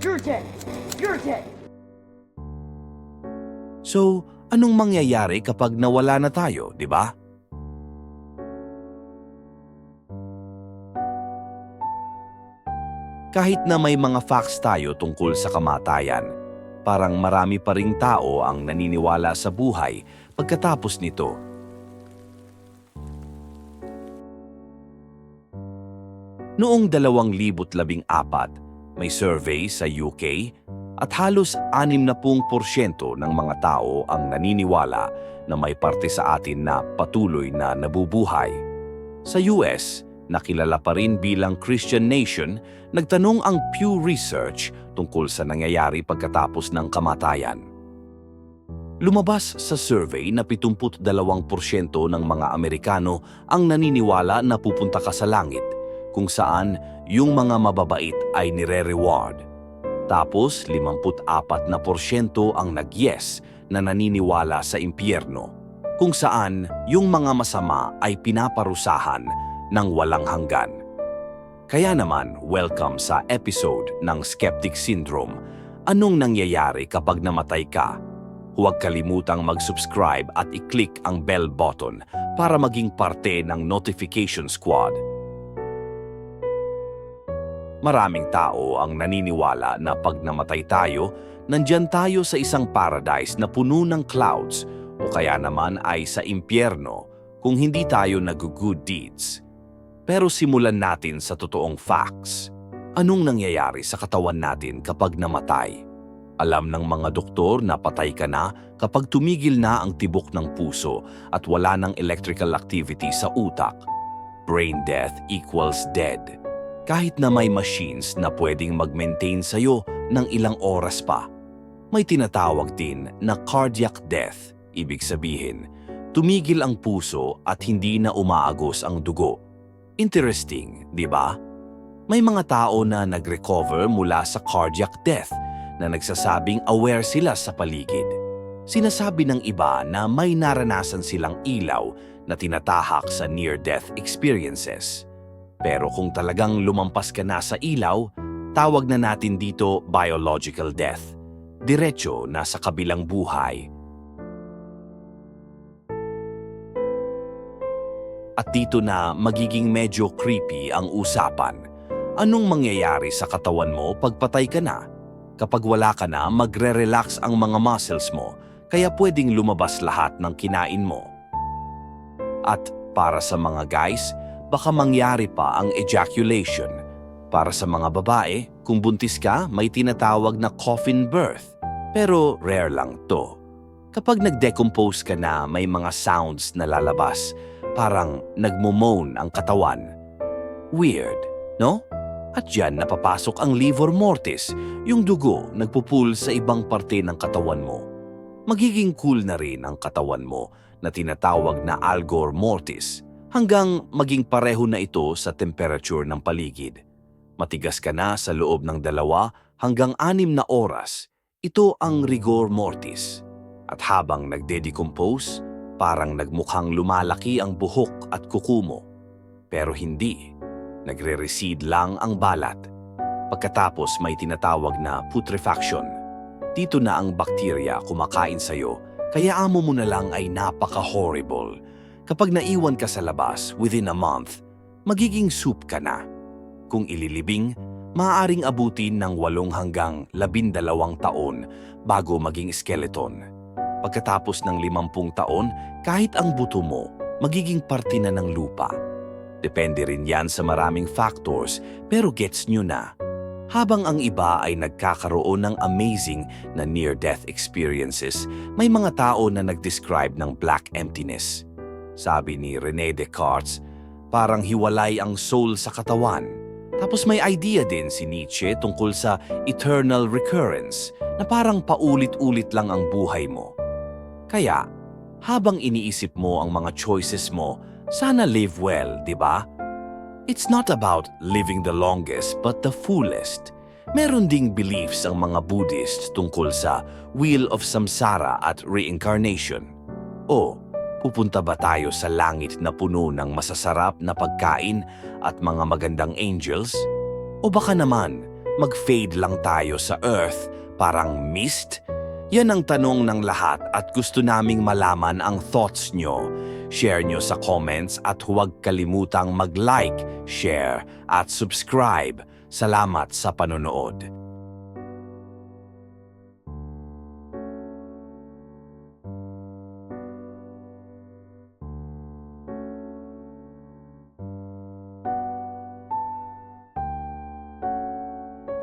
You're dead. You're dead. So, anong mangyayari kapag nawala na tayo, di ba? Kahit na may mga facts tayo tungkol sa kamatayan, parang marami pa ring tao ang naniniwala sa buhay pagkatapos nito. Noong 2014, may survey sa UK at halos 60% ng mga tao ang naniniwala na may parte sa atin na patuloy na nabubuhay. Sa US, nakilala pa rin bilang Christian nation, nagtanong ang Pew Research tungkol sa nangyayari pagkatapos ng kamatayan. Lumabas sa survey na 72% ng mga Amerikano ang naniniwala na pupunta ka sa langit, kung saan yung mga mababait ay nire-reward. Tapos 54% ang nag-yes na naniniwala sa impyerno, kung saan yung mga masama ay pinaparusahan ng walang hanggan. Kaya naman, welcome sa episode ng Skeptic Syndrome. Anong nangyayari kapag namatay ka? Huwag kalimutang mag-subscribe at i-click ang bell button para maging parte ng notification squad. Maraming tao ang naniniwala na pag namatay tayo, nandyan tayo sa isang paradise na puno ng clouds o kaya naman ay sa impyerno kung hindi tayo nag-good deeds. Pero simulan natin sa totoong facts. Anong nangyayari sa katawan natin kapag namatay? Alam ng mga doktor na patay ka na kapag tumigil na ang tibok ng puso at wala ng electrical activity sa utak. Brain death equals dead. Kahit na may machines na pwedeng mag-maintain sa'yo ng ilang oras pa. May tinatawag din na cardiac death. Ibig sabihin, tumigil ang puso at hindi na umaagos ang dugo. Interesting, di ba? May mga tao na nag-recover mula sa cardiac death na nagsasabing aware sila sa paligid. Sinasabi ng iba na may naranasan silang ilaw na tinatahak sa near-death experiences. Pero kung talagang lumampas ka na sa ilaw, tawag na natin dito biological death. Diretso na sa kabilang buhay. At dito na magiging medyo creepy ang usapan. Anong mangyayari sa katawan mo pag patay ka na? Kapag wala ka na, magre-relax ang mga muscles mo, kaya pwedeng lumabas lahat ng kinain mo. At para sa mga guys, baka mangyari pa ang ejaculation. Para sa mga babae, kung buntis ka, may tinatawag na coffin birth. Pero rare lang to. Kapag nag-decompose ka na, may mga sounds na lalabas. Parang nagmo-moan ang katawan. Weird, no? At dyan napapasok ang livor mortis, yung dugo nagpupul sa ibang parte ng katawan mo. Magiging cool na rin ang katawan mo na tinatawag na algor mortis, hanggang maging pareho na ito sa temperature ng paligid. Matigas ka na sa loob ng 2 hanggang 6 na oras. Ito ang rigor mortis. At habang nagde-decompose, parang nagmukhang lumalaki ang buhok at kuko mo. Pero hindi. Nagre-recede lang ang balat. Pagkatapos may tinatawag na putrefaction. Dito na ang bakterya kumakain sa'yo, kaya amo mo na lang ay napaka-horrible. Kapag naiwan ka sa labas within a month, magiging soup ka na. Kung ililibing, maaaring abutin ng 8 hanggang 12 taon bago maging skeleton. Pagkatapos ng 50 taon, kahit ang buto mo, magiging parte na ng lupa. Depende rin yan sa maraming factors, pero gets nyo na. Habang ang iba ay nagkakaroon ng amazing na near-death experiences, may mga tao na nag-describe ng black emptiness. Sabi ni René Descartes, parang hiwalay ang soul sa katawan. Tapos may idea din si Nietzsche tungkol sa eternal recurrence na parang paulit-ulit lang ang buhay mo. Kaya, habang iniisip mo ang mga choices mo, sana live well, di ba? It's not about living the longest but the fullest. Meron ding beliefs ang mga Buddhists tungkol sa wheel of samsara at reincarnation. O, pupunta ba tayo sa langit na puno ng masasarap na pagkain at mga magandang angels? O baka naman, mag-fade lang tayo sa Earth, parang mist? Yan ang tanong ng lahat at gusto naming malaman ang thoughts nyo. Share nyo sa comments at huwag kalimutang mag-like, share at subscribe. Salamat sa panonood.